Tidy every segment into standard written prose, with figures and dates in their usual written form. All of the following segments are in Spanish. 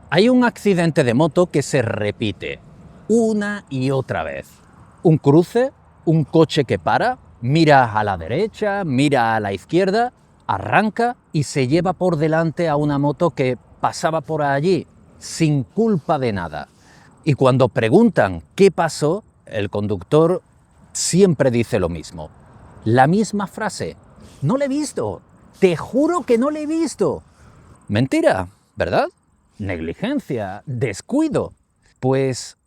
Hay un accidente de moto que se repite una y otra vez. Un cruce, un coche que para, mira a la derecha, mira a la izquierda, arranca y se lleva por delante a una moto que pasaba por allí, sin culpa de nada. Y cuando preguntan qué pasó, el conductor siempre dice lo mismo. La misma frase. No le he visto. Te juro que no le he visto. Mentira, ¿verdad? Negligencia, descuido. Pues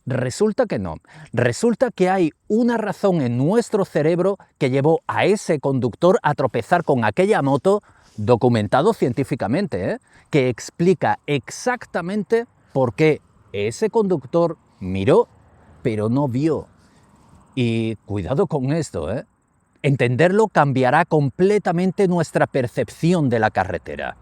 resulta que no. Resulta que hay una razón en nuestro cerebro que llevó a ese conductor a tropezar con aquella moto, documentado científicamente, que explica exactamente por qué ese conductor miró, pero no vio. Y cuidado con esto, Entenderlo cambiará completamente nuestra percepción de la carretera.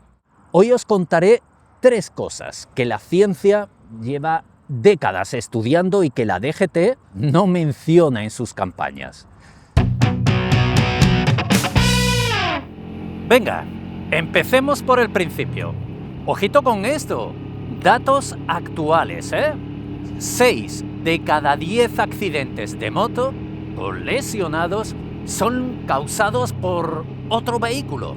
Hoy os contaré 3 cosas que la ciencia lleva décadas estudiando y que la DGT no menciona en sus campañas. Venga, empecemos por el principio. Ojito con esto. Datos actuales, 6 de cada 10 accidentes de moto con lesionados son causados por otro vehículo.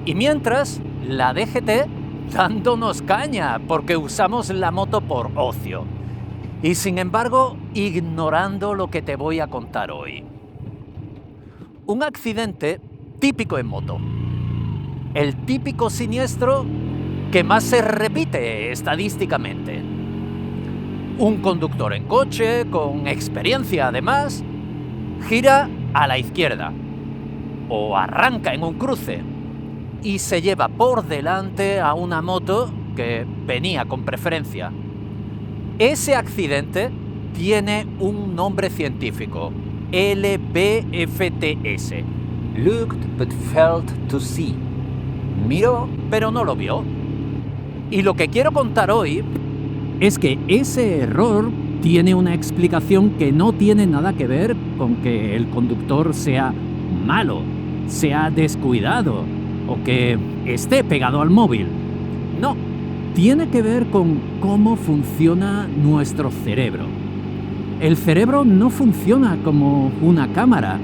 Y mientras, la DGT dándonos caña porque usamos la moto por ocio. Y sin embargo, ignorando lo que te voy a contar hoy. Un accidente típico en moto. El típico siniestro que más se repite estadísticamente. Un conductor en coche, con experiencia además, gira a la izquierda o arranca en un cruce y se lleva por delante a una moto que venía con preferencia. Ese accidente tiene un nombre científico, LBFTS, Looked but failed to see. Miró, pero no lo vio. Y lo que quiero contar hoy es que ese error tiene una explicación que no tiene nada que ver con que el conductor sea malo, sea descuidado o que esté pegado al móvil. No, tiene que ver con cómo funciona nuestro cerebro. El cerebro no funciona como una cámara,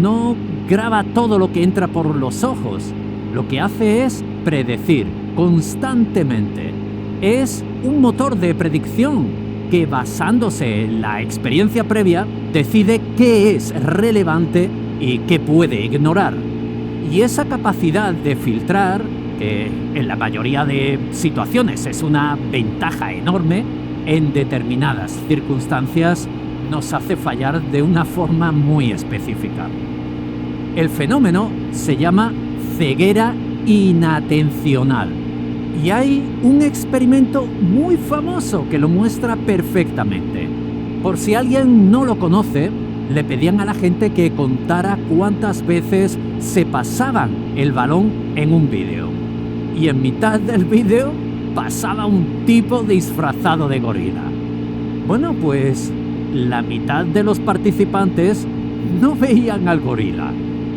no graba todo lo que entra por los ojos. Lo que hace es predecir constantemente. Es un motor de predicción que, basándose en la experiencia previa, decide qué es relevante y qué puede ignorar. Y esa capacidad de filtrar, que en la mayoría de situaciones es una ventaja enorme, en determinadas circunstancias nos hace fallar de una forma muy específica. El fenómeno se llama ceguera inatencional. Y hay un experimento muy famoso que lo muestra perfectamente. Por si alguien no lo conoce, le pedían a la gente que contara cuántas veces se pasaban el balón en un vídeo. Y en mitad del vídeo pasaba un tipo disfrazado de gorila. Bueno, pues la mitad de los participantes no veían al gorila.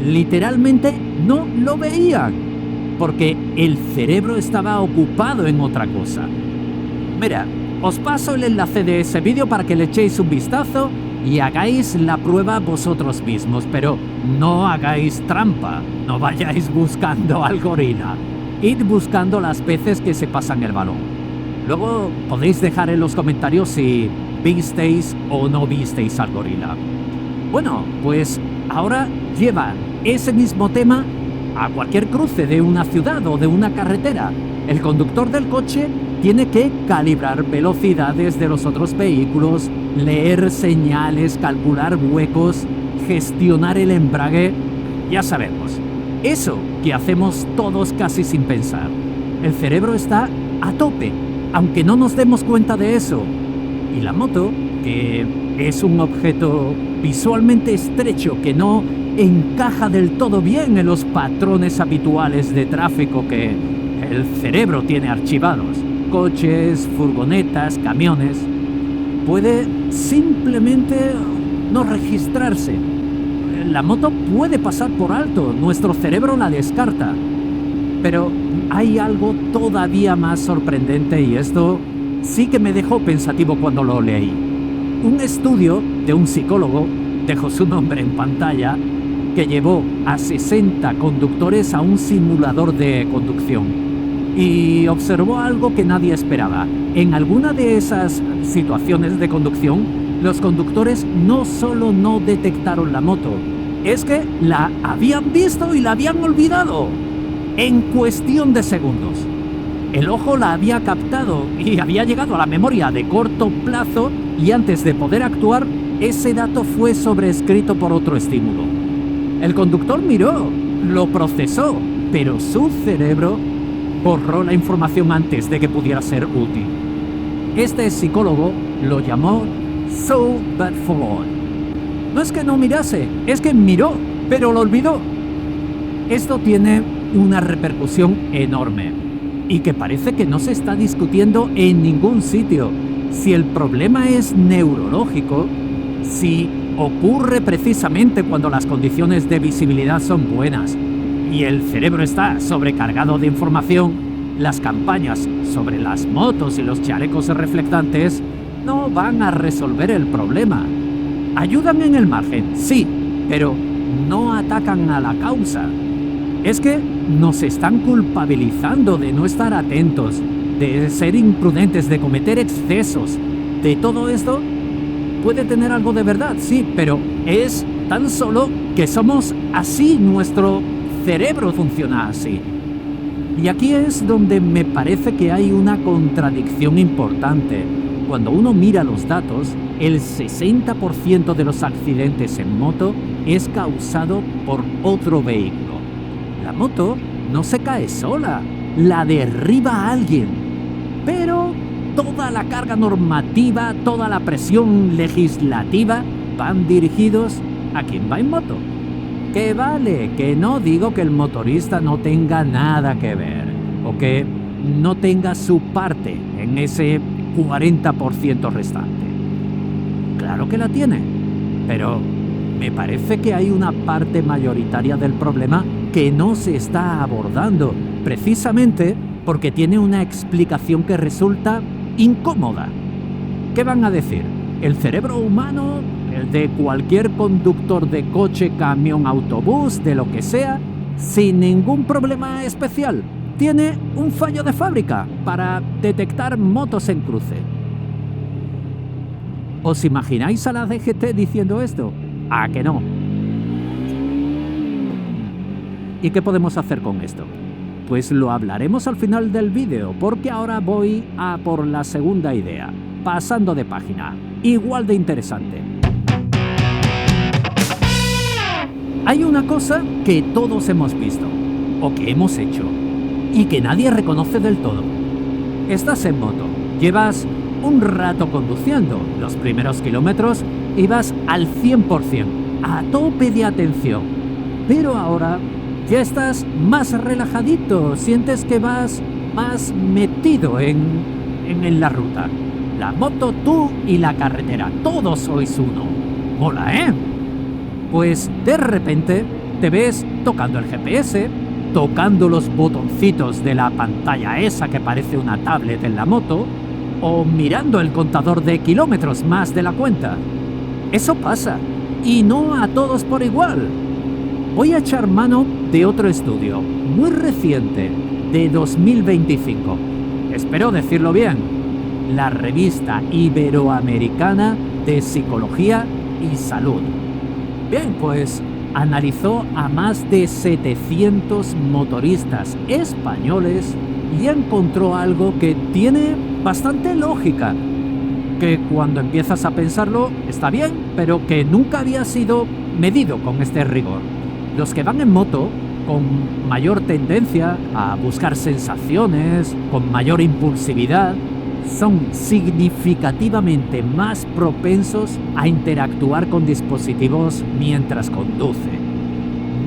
Literalmente no lo veían, porque el cerebro estaba ocupado en otra cosa. Mira, os paso el enlace de ese vídeo para que le echéis un vistazo y hagáis la prueba vosotros mismos, pero no hagáis trampa, no vayáis buscando al gorila. Id buscando las veces que se pasan el balón. Luego podéis dejar en los comentarios si visteis o no visteis al gorila. Bueno, pues ahora lleva ese mismo tema a cualquier cruce de una ciudad o de una carretera. El conductor del coche tiene que calibrar velocidades de los otros vehículos, leer señales, calcular huecos, gestionar el embrague. Ya sabemos, eso que hacemos todos casi sin pensar. El cerebro está a tope, aunque no nos demos cuenta de eso. Y la moto, que es un objeto visualmente estrecho que no encaja del todo bien en los patrones habituales de tráfico que el cerebro tiene archivados, coches, furgonetas, camiones, puede simplemente no registrarse. La moto puede pasar por alto, nuestro cerebro la descarta. Pero hay algo todavía más sorprendente y esto sí que me dejó pensativo cuando lo leí. Un estudio de un psicólogo, dejo su nombre en pantalla, que llevó a 60 conductores a un simulador de conducción y observó algo que nadie esperaba. En alguna de esas situaciones de conducción, los conductores no solo no detectaron la moto, es que la habían visto y la habían olvidado en cuestión de segundos. El ojo la había captado y había llegado a la memoria de corto plazo, y antes de poder actuar, ese dato fue sobrescrito por otro estímulo. El conductor miró, lo procesó, pero su cerebro borró la información antes de que pudiera ser útil. Este psicólogo lo llamó so bad for. No es que no mirase, es que miró, pero lo olvidó. Esto tiene una repercusión enorme y que parece que no se está discutiendo en ningún sitio. Si el problema es neurológico, si ocurre precisamente cuando las condiciones de visibilidad son buenas y el cerebro está sobrecargado de información, las campañas sobre las motos y los chalecos reflectantes no van a resolver el problema. Ayudan en el margen, sí, pero no atacan a la causa. Es que nos están culpabilizando de no estar atentos, de ser imprudentes, de cometer excesos. De todo esto puede tener algo de verdad, sí, pero es tan solo que somos así, nuestro cerebro funciona así. Y aquí es donde me parece que hay una contradicción importante. Cuando uno mira los datos, el 60% de los accidentes en moto es causado por otro vehículo. La moto no se cae sola, la derriba alguien. Pero toda la carga normativa, toda la presión legislativa van dirigidos a quien va en moto. Que vale, que no digo que el motorista no tenga nada que ver o que no tenga su parte en ese 40% restante. Claro que la tiene, pero me parece que hay una parte mayoritaria del problema que no se está abordando, precisamente porque tiene una explicación que resulta incómoda. ¿Qué van a decir? ¿El cerebro humano, el de cualquier conductor de coche, camión, autobús, de lo que sea, sin ningún problema especial, tiene un fallo de fábrica para detectar motos en cruce? ¿Os imagináis a la DGT diciendo esto? ¿A que no? ¿Y qué podemos hacer con esto? Pues lo hablaremos al final del vídeo, porque ahora voy a por la segunda idea, pasando de página, igual de interesante. Hay una cosa que todos hemos visto, o que hemos hecho, y que nadie reconoce del todo. Estás en moto, llevas un rato conduciendo, los primeros kilómetros ibas al 100%, a tope de atención, pero ahora ya estás más relajadito, sientes que vas más metido en la ruta. La moto, tú y la carretera, todos sois uno. Mola, ¿eh? Pues de repente te ves tocando el GPS, tocando los botoncitos de la pantalla esa que parece una tablet en la moto, o mirando el contador de kilómetros más de la cuenta. Eso pasa, y no a todos por igual. Voy a echar mano de otro estudio, muy reciente, de 2025. Espero decirlo bien. La revista Iberoamericana de Psicología y Salud. Bien, pues analizó a más de 700 motoristas españoles y encontró algo que tiene bastante lógica, que cuando empiezas a pensarlo está bien, pero que nunca había sido medido con este rigor. Los que van en moto con mayor tendencia a buscar sensaciones, con mayor impulsividad, son significativamente más propensos a interactuar con dispositivos mientras conducen.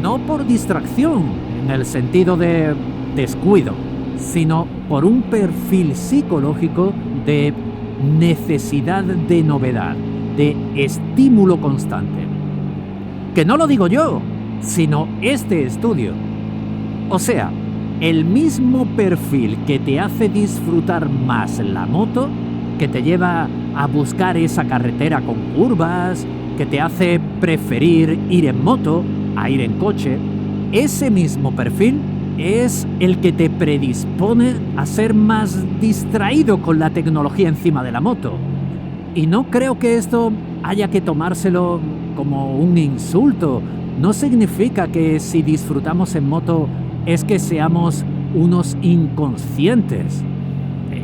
No por distracción, en el sentido de descuido, sino por un perfil psicológico de necesidad de novedad, de estímulo constante. Que no lo digo yo, sino este estudio. O sea, el mismo perfil que te hace disfrutar más la moto, que te lleva a buscar esa carretera con curvas, que te hace preferir ir en moto a ir en coche, ese mismo perfil es el que te predispone a ser más distraído con la tecnología encima de la moto. Y no creo que esto haya que tomárselo como un insulto. No significa que si disfrutamos en moto es que seamos unos inconscientes.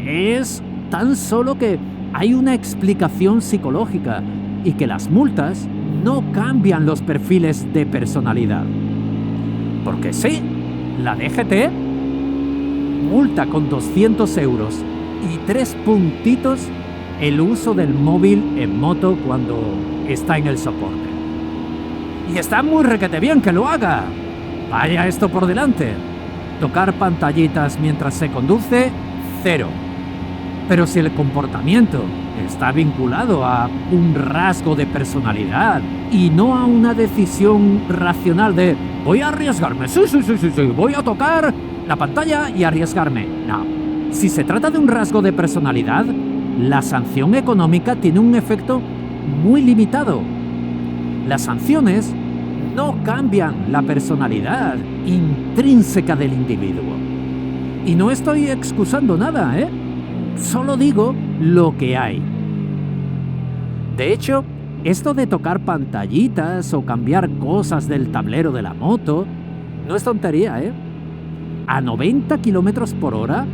Es tan solo que hay una explicación psicológica y que las multas no cambian los perfiles de personalidad. Porque sí, la DGT multa con 200 euros y 3 puntitos el uso del móvil en moto cuando está en el soporte. Y está muy requete bien que lo haga. Vaya esto por delante. Tocar pantallitas mientras se conduce, 0. Pero si el comportamiento está vinculado a un rasgo de personalidad y no a una decisión racional de voy a arriesgarme, sí, voy a tocar la pantalla y arriesgarme. No. Si se trata de un rasgo de personalidad, la sanción económica tiene un efecto muy limitado. Las sanciones no cambian la personalidad intrínseca del individuo. Y no estoy excusando nada, ¿eh? Solo digo lo que hay. De hecho, esto de tocar pantallitas o cambiar cosas del tablero de la moto no es tontería, ¿eh? A 90 kilómetros por hora,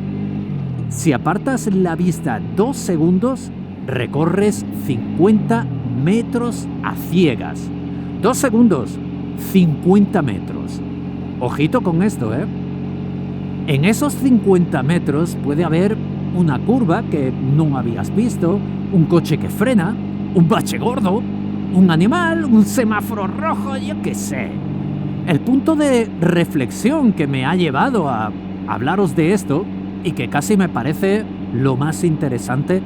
si apartas la vista 2 segundos, recorres 50 metros a ciegas. 2 segundos, 50 metros. Ojito con esto, ¿eh? En esos 50 metros puede haber una curva que no habías visto, un coche que frena, un bache gordo, un animal, un semáforo rojo, yo qué sé. El punto de reflexión que me ha llevado a hablaros de esto, y que casi me parece lo más interesante,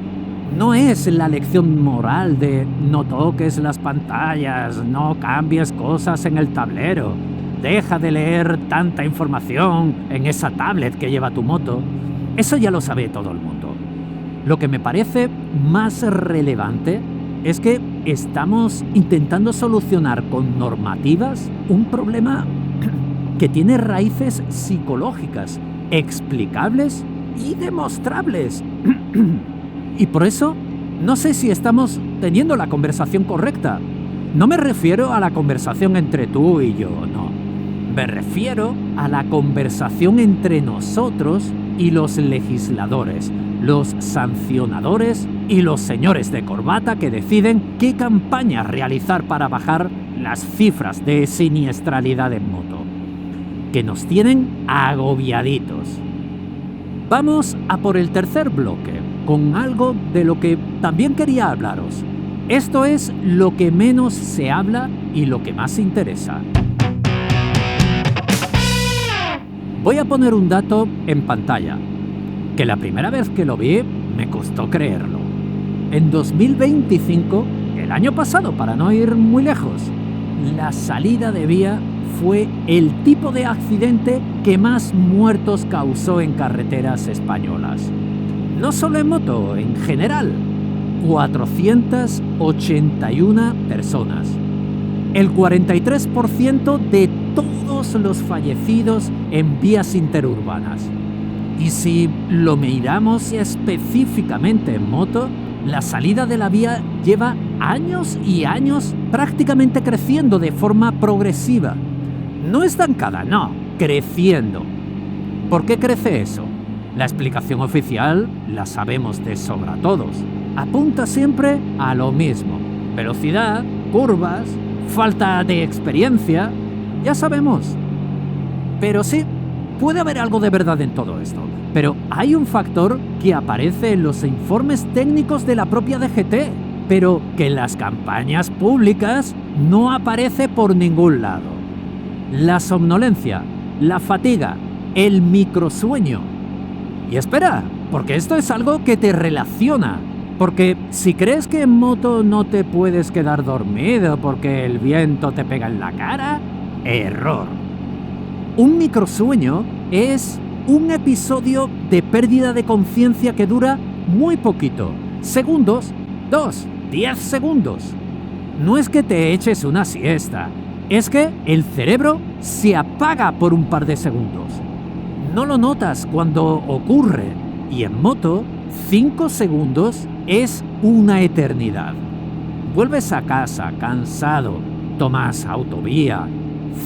no es la lección moral de no toques las pantallas, no cambies cosas en el tablero, deja de leer tanta información en esa tablet que lleva tu moto. Eso ya lo sabe todo el mundo. Lo que me parece más relevante es que estamos intentando solucionar con normativas un problema que tiene raíces psicológicas, explicables y demostrables. Y por eso, no sé si estamos teniendo la conversación correcta. No me refiero a la conversación entre tú y yo, no. Me refiero a la conversación entre nosotros y los legisladores, los sancionadores y los señores de corbata que deciden qué campaña realizar para bajar las cifras de siniestralidad en moto, que nos tienen agobiaditos. Vamos a por el tercer bloque, con algo de lo que también quería hablaros. Esto es lo que menos se habla y lo que más interesa. Voy a poner un dato en pantalla, que la primera vez que lo vi me costó creerlo. En 2025, el año pasado, para no ir muy lejos, la salida de vía fue el tipo de accidente que más muertos causó en carreteras españolas. No solo en moto, en general, 481 personas. El 43% de todos los fallecidos en vías interurbanas. Y si lo miramos específicamente en moto, la salida de la vía lleva años y años prácticamente creciendo de forma progresiva. No estancada, no, creciendo. ¿Por qué crece eso? La explicación oficial la sabemos de sobra todos. Apunta siempre a lo mismo. Velocidad, curvas, falta de experiencia, ya sabemos. Pero sí, puede haber algo de verdad en todo esto. Pero hay un factor que aparece en los informes técnicos de la propia DGT, pero que en las campañas públicas no aparece por ningún lado. La somnolencia, la fatiga, el microsueño. Y espera, porque esto es algo que te relaciona. Porque si crees que en moto no te puedes quedar dormido porque el viento te pega en la cara, error. Un microsueño es un episodio de pérdida de conciencia que dura muy poquito. Segundos, 10 segundos. No es que te eches una siesta, es que el cerebro se apaga por un par de segundos. No lo notas cuando ocurre, y en moto, 5 segundos es una eternidad. Vuelves a casa cansado, tomas autovía,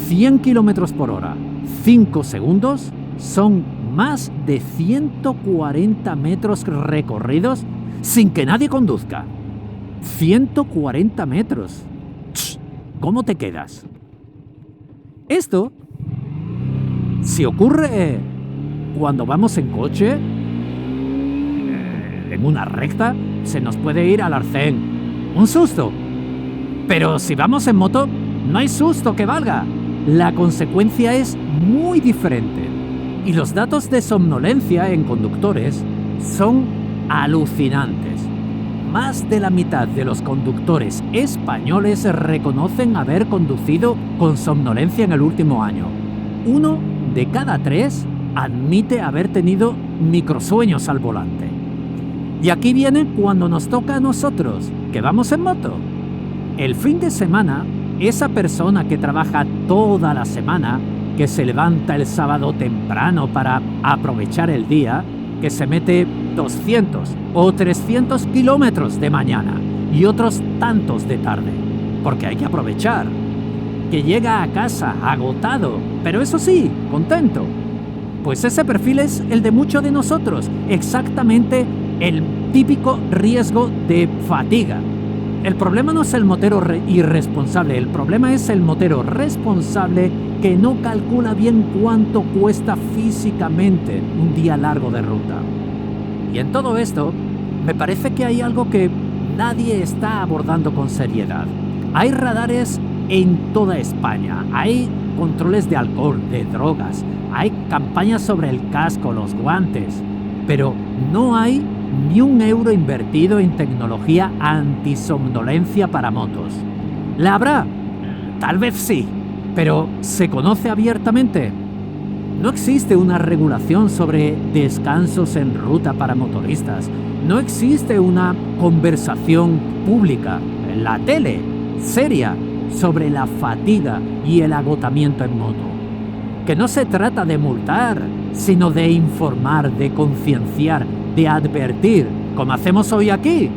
100 km por hora. 5 segundos son más de 140 metros recorridos sin que nadie conduzca. 140 metros. ¿Cómo te quedas? Esto, si ocurre cuando vamos en coche, en una recta, se nos puede ir al arcén. Un susto. Pero si vamos en moto, no hay susto que valga. La consecuencia es muy diferente. Y los datos de somnolencia en conductores son alucinantes. Más de la mitad de los conductores españoles reconocen haber conducido con somnolencia en el último año. 1 de cada 3 admite haber tenido microsueños al volante. Y aquí viene cuando nos toca a nosotros, que vamos en moto. El fin de semana, esa persona que trabaja toda la semana, que se levanta el sábado temprano para aprovechar el día, que se mete 200 o 300 kilómetros de mañana y otros tantos de tarde, porque hay que aprovechar, que llega a casa agotado, pero eso sí, contento. Pues ese perfil es el de muchos de nosotros, exactamente el típico riesgo de fatiga. El problema no es el motero irresponsable, el problema es el motero responsable que no calcula bien cuánto cuesta físicamente un día largo de ruta. Y en todo esto, me parece que hay algo que nadie está abordando con seriedad. Hay radares en toda España, hay controles de alcohol, de drogas, hay campañas sobre el casco, los guantes, pero no hay ni un euro invertido en tecnología antisomnolencia para motos. ¿La habrá? Tal vez sí, pero ¿se conoce abiertamente? No existe una regulación sobre descansos en ruta para motoristas. No existe una conversación pública, en la tele, seria, sobre la fatiga y el agotamiento en moto. Que no se trata de multar, sino de informar, de concienciar, de advertir, como hacemos hoy aquí.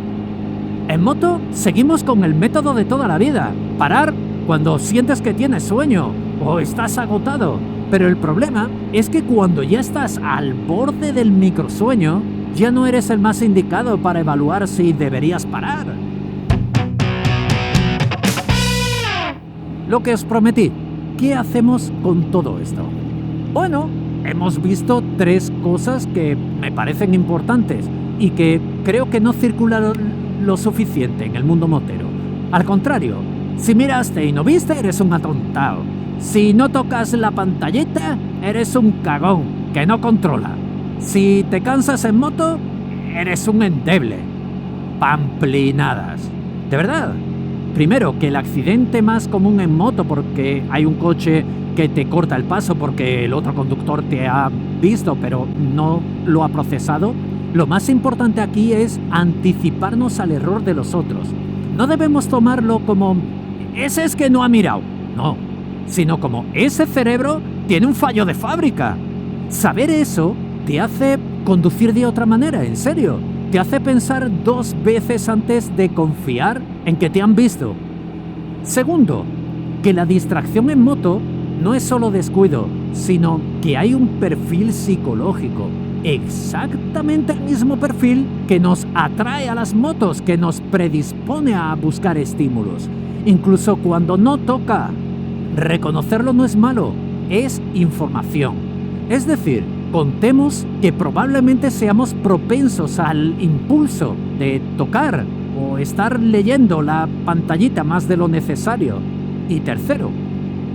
En moto seguimos con el método de toda la vida: parar cuando sientes que tienes sueño o estás agotado. Pero el problema es que cuando ya estás al borde del microsueño, ya no eres el más indicado para evaluar si deberías parar. Lo que os prometí, ¿qué hacemos con todo esto? Bueno, hemos visto 3 cosas que me parecen importantes y que creo que no circulan lo suficiente en el mundo motero. Al contrario, si miraste y no viste, eres un atontado. Si no tocas la pantallita, eres un cagón que no controla. Si te cansas en moto, eres un endeble. Pamplinadas. De verdad. Primero, que el accidente más común en moto, porque hay un coche que te corta el paso porque el otro conductor te ha visto pero no lo ha procesado, lo más importante aquí es anticiparnos al error de los otros. No debemos tomarlo como ese es que no ha mirado, no, sino como ese cerebro tiene un fallo de fábrica. Saber eso te hace conducir de otra manera, en serio. Te hace pensar 2 veces antes de confiar en que te han visto. Segundo, que la distracción en moto no es solo descuido, sino que hay un perfil psicológico, exactamente el mismo perfil que nos atrae a las motos, que nos predispone a buscar estímulos, incluso cuando no toca. Reconocerlo no es malo, es información. Es decir, contemos que probablemente seamos propensos al impulso de tocar o estar leyendo la pantallita más de lo necesario. Y tercero,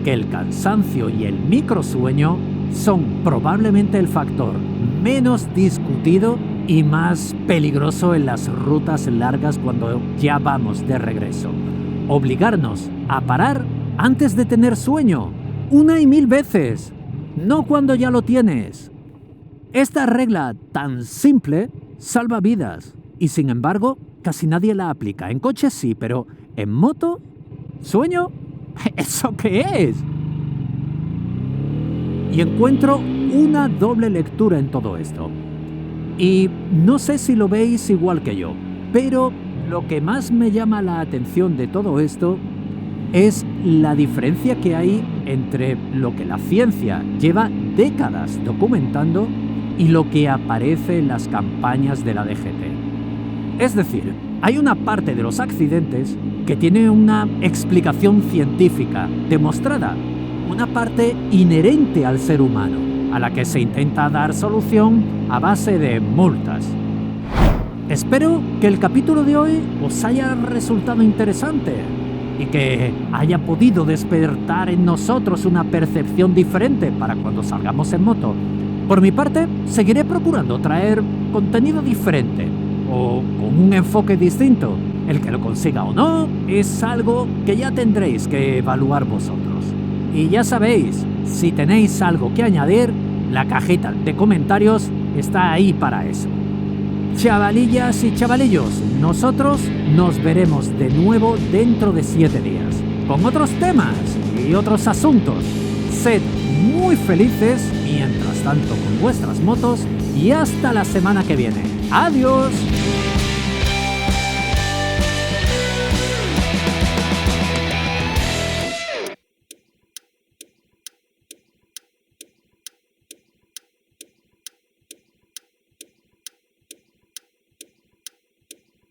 que el cansancio y el microsueño son probablemente el factor menos discutido y más peligroso en las rutas largas cuando ya vamos de regreso. Obligarnos a parar antes de tener sueño, 1 y 1000 veces, no cuando ya lo tienes. Esta regla tan simple salva vidas y sin embargo casi nadie la aplica. En coche sí, pero en moto, ¿sueño? ¿Eso qué es? Y encuentro una doble lectura en todo esto. Y no sé si lo veis igual que yo, pero lo que más me llama la atención de todo esto es la diferencia que hay entre lo que la ciencia lleva décadas documentando y lo que aparece en las campañas de la DGT. Es decir, hay una parte de los accidentes que tiene una explicación científica demostrada, una parte inherente al ser humano, a la que se intenta dar solución a base de multas. Espero que el capítulo de hoy os haya resultado interesante y que haya podido despertar en nosotros una percepción diferente para cuando salgamos en moto. Por mi parte, seguiré procurando traer contenido diferente o con un enfoque distinto. El que lo consiga o no es algo que ya tendréis que evaluar vosotros. Y ya sabéis, si tenéis algo que añadir, la cajita de comentarios está ahí para eso. Chavalillas y chavalillos, nosotros nos veremos de nuevo dentro de 7 días, con otros temas y otros asuntos. Sed muy felices mientras tanto con vuestras motos y hasta la semana que viene. ¡Adiós!